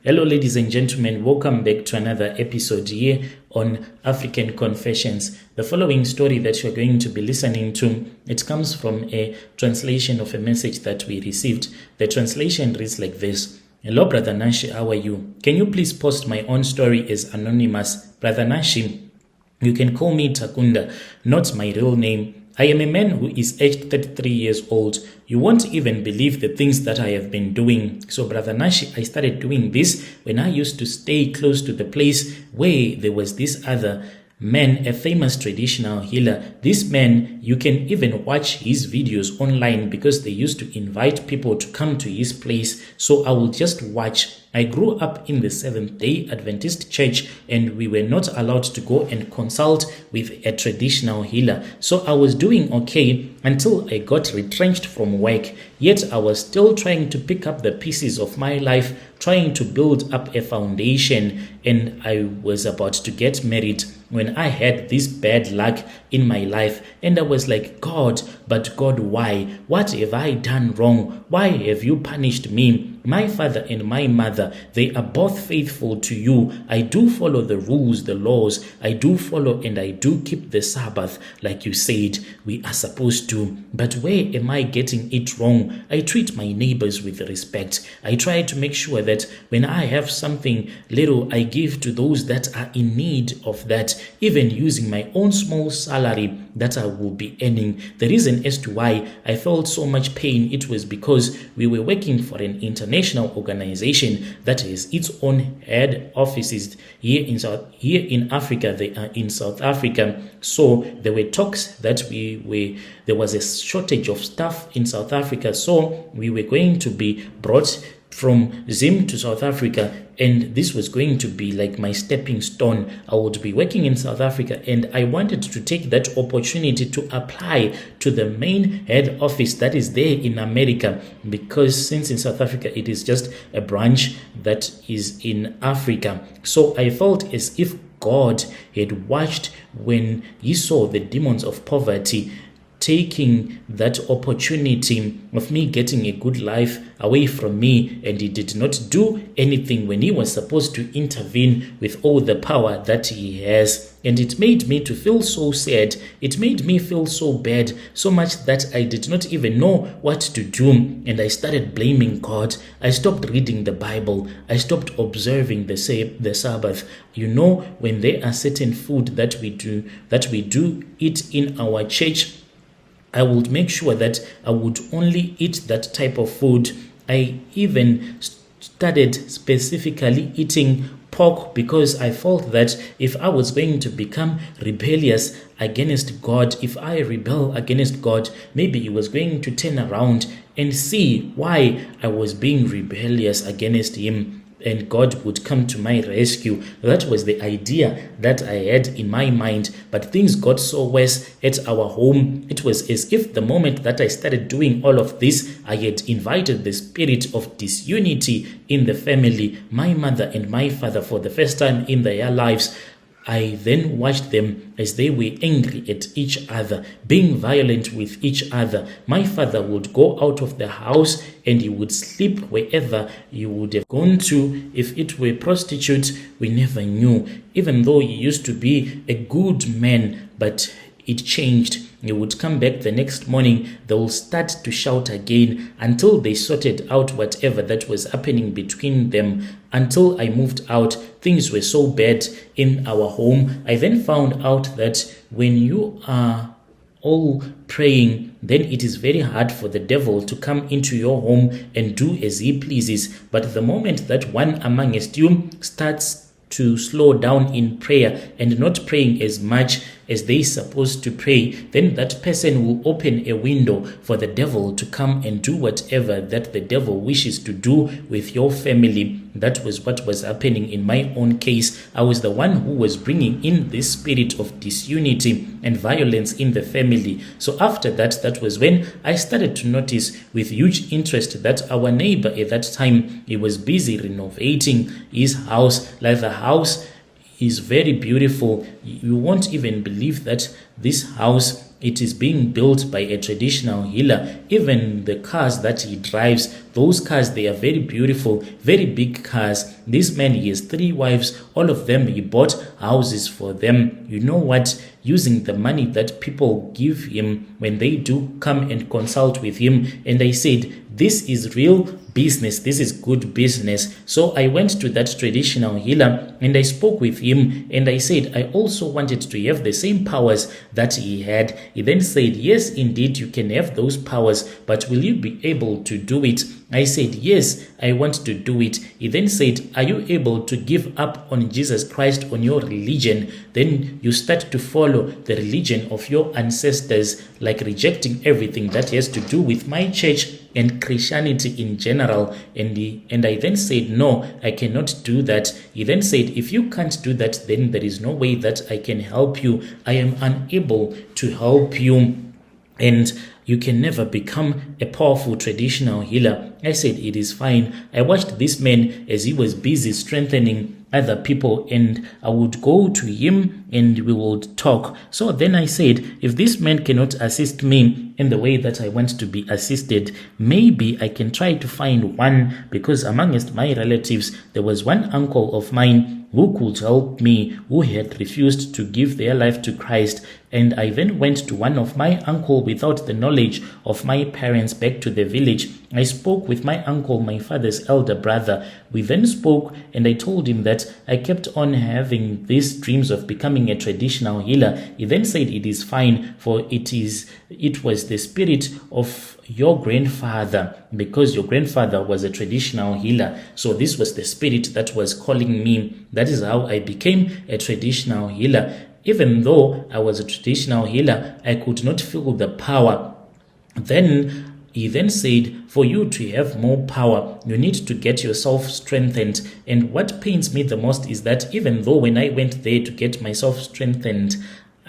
Hello, ladies and gentlemen. Welcome back to another episode here on African Confessions. The following story that you're going to be listening to, it comes from a translation of a message that we received. The translation reads like this. Hello, Brother Nashi, how are you? Can you please post my own story as anonymous? Brother Nashi, you can call me Takunda, not my real name. I am a man who is aged 33 years old. You won't even believe the things that I have been doing. So, Brother Nashi, I started doing this when I used to stay close to the place where there was this other man, a famous traditional healer. This man, you can even watch his videos online because they used to invite people to come to his place. So I will just watch. I grew up in the Seventh-day Adventist church and we were not allowed to go and consult with a traditional healer. So I was doing okay until I got retrenched from work. Yet I was still trying to pick up the pieces of my life, trying to build up a foundation, and I was about to get married when I had this bad luck in my life. And I was like, God, but God, why? What have I done wrong? Why have you punished me? My father and my mother, they are both faithful to you. I do follow the rules, the laws. I do follow and I do keep the Sabbath like you said we are supposed to. But where am I getting it wrong? I treat my neighbors with respect. I try to make sure that when I have something little, I give to those that are in need of that, even using my own small salary that I will be earning. The reason as to why I felt so much pain, it was because we were working for an international organization that has its own head offices here in Africa. They are in South Africa. So there were talks that there was a shortage of staff in South Africa. So we were going to be brought from Zim to South Africa, and this was going to be like my stepping stone. I would be working in South Africa, and I wanted to take that opportunity to apply to the main head office that is there in America, because since in South Africa it is just a branch that is in Africa. So I felt as if God had watched when he saw the demons of poverty taking that opportunity of me getting a good life away from me, and he did not do anything when he was supposed to intervene with all the power that he has. And it made me to feel so sad. It made me feel so bad, so much that I did not even know what to do. And I started blaming God. I stopped reading the Bible. I stopped observing the Sabbath. You know, when there are certain food that we do eat in our church, I would make sure that I would only eat that type of food. I even started specifically eating pork because I felt that if I was going to become rebellious against God, if I rebel against God, maybe he was going to turn around and see why I was being rebellious against him, and God would come to my rescue. That was the idea that I had in my mind. But things got so worse at our home. It was as if the moment that I started doing all of this, I had invited the spirit of disunity in the family. My mother and my father, for the first time in their lives, I then watched them as they were angry at each other, being violent with each other. My father would go out of the house and he would sleep wherever he would have gone to. If it were prostitutes, we never knew. Even though he used to be a good man, but it changed. He would come back the next morning, they will start to shout again until they sorted out whatever that was happening between them. Until I moved out, things were so bad in our home. I then found out that when you are all praying, then it is very hard for the devil to come into your home and do as he pleases. But the moment that one amongst you starts to slow down in prayer and not praying as much as they supposed to pray, then that person will open a window for the devil to come and do whatever that the devil wishes to do with your family. That was what was happening in my own case. I was the one who was bringing in this spirit of disunity and violence in the family. So after that, that was when I started to notice with huge interest that our neighbor at that time, he was busy renovating his house. Like, the house is very beautiful. You won't even believe that this house it is being built by a traditional healer. Even the cars that he drives, those cars, they are very beautiful, very big cars. This man, he has 3 wives, all of them, he bought houses for them. You know what? Using the money that people give him when they do come and consult with him. And I said, this is real business. This is good business. So I went to that traditional healer and I spoke with him and I said, I also wanted to have the same powers that he had. He then said, yes, indeed, you can have those powers, but will you be able to do it? I said, yes, I want to do it. He then said, are you able to give up on Jesus Christ, on your religion? Then you start to follow the religion of your ancestors, like rejecting everything that has to do with my church and Christianity in general. And I then said, no, I cannot do that. He then said, if you can't do that, then there is no way that I can help you. I am unable to help you. And you can never become a powerful traditional healer. I said, it is fine. I watched this man as he was busy strengthening other people, and I would go to him and we would talk. So then I said, if this man cannot assist me in the way that I want to be assisted, maybe I can try to find one, because amongst my relatives, there was one uncle of mine who could help me, who had refused to give their life to Christ. And I then went to one of my uncle without the knowledge of my parents back to the village. I spoke with my uncle, my father's elder brother. We then spoke and I told him that I kept on having these dreams of becoming a traditional healer. He then said it is fine, for it was the spirit of your grandfather, because your grandfather was a traditional healer. So this was the spirit that was calling me. That is how I became a traditional healer. Even though I was a traditional healer, I could not feel the power. Then he then said, for you to have more power, you need to get yourself strengthened. And what pains me the most is that even though when I went there to get myself strengthened,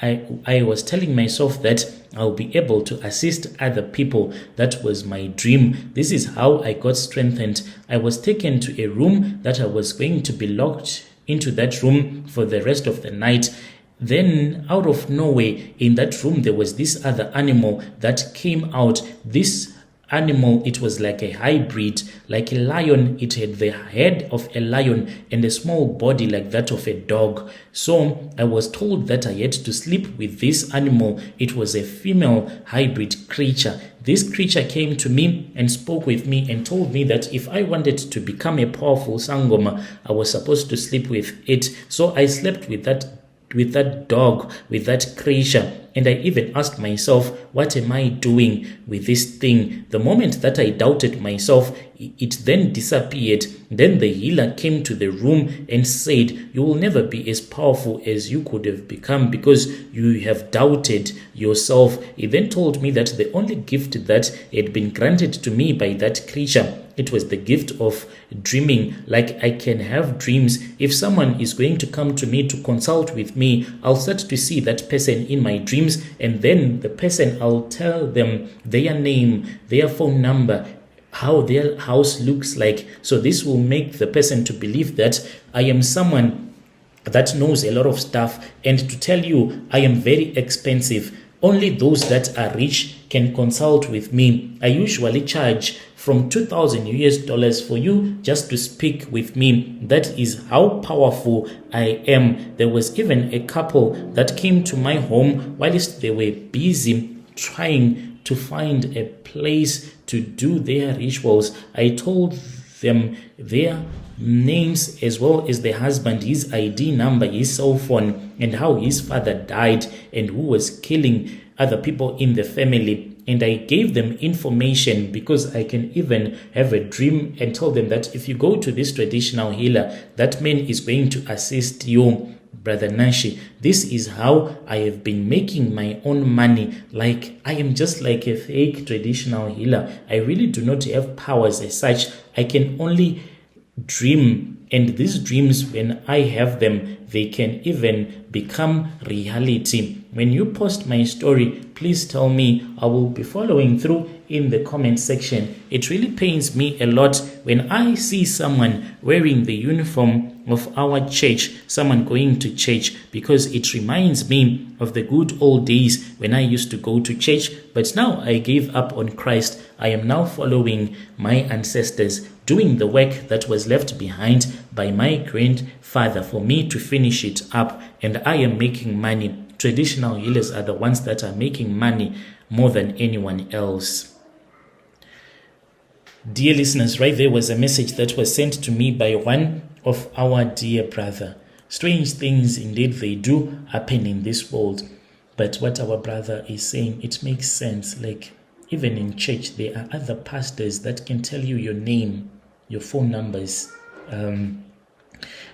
I was telling myself that I'll be able to assist other people. That was my dream. This is how I got strengthened. I was taken to a room that I was going to be locked into that room for the rest of the night. Then out of nowhere in that room, there was this other animal that came out. This animal, it was like a hybrid, like a lion. It had the head of a lion and a small body like that of a dog. So I was told that I had to sleep with this animal. It was a female hybrid creature. This creature came to me and spoke with me and told me that if I wanted to become a powerful Sangoma, I was supposed to sleep with it. So I slept with that dog, with that creature. And I even asked myself, what am I doing with this thing? The moment that I doubted myself, it then disappeared. Then the healer came to the room and said, you will never be as powerful as you could have become because you have doubted yourself. He then told me that the only gift that had been granted to me by that creature, it was the gift of dreaming. Like, I can have dreams. If someone is going to come to me to consult with me, I'll start to see that person in my dreams, and then the person, I'll tell them their name, their phone number, how their house looks like. So this will make the person to believe that I am someone that knows a lot of stuff. And to tell you, I am very expensive. Only those that are rich can consult with me. I usually charge from $2,000 for you just to speak with me. That is how powerful I am. There was even a couple that came to my home whilst they were busy trying to find a place to do their rituals. I told them their names as well as the husband, his ID number, his cell phone, and how his father died and who was killing other people in the family. And I gave them information because I can even have a dream and tell them that if you go to this traditional healer, that man is going to assist you. Brother Nashi, this is how I have been making my own money. Like, I am just like a fake traditional healer. I really do not have powers as such. I can only dream, and these dreams, when I have them, they can even become reality. when you post my story, please tell me. I will be following through in the comment section. It really pains me a lot when I see someone wearing the uniform of our church, someone going to church, because it reminds me of the good old days when I used to go to church, but now I gave up on Christ. I am now following my ancestors, doing the work that was left behind by my grandfather for me to finish it up, and I am making money. Traditional healers are the ones that are making money more than anyone else. Dear listeners, right there was a message that was sent to me by one of our dear brother. Strange things indeed they do happen in this world, but what our brother is saying, it makes sense. Like, even in church, there are other pastors that can tell you your name, your phone numbers,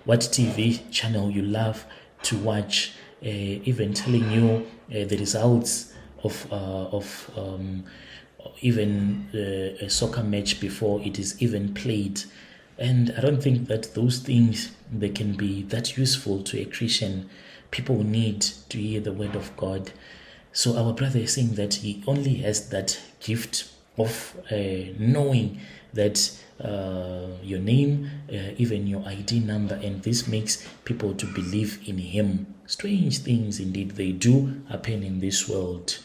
what TV channel you love to watch, even telling you the results of even a soccer match before it is even played. And I don't think that those things, they can be that useful to a Christian. People need to hear the word of God. So our brother is saying that he only has that gift of knowing that your name, even your ID number, and this makes people to believe in him. Strange things indeed they do happen in this world.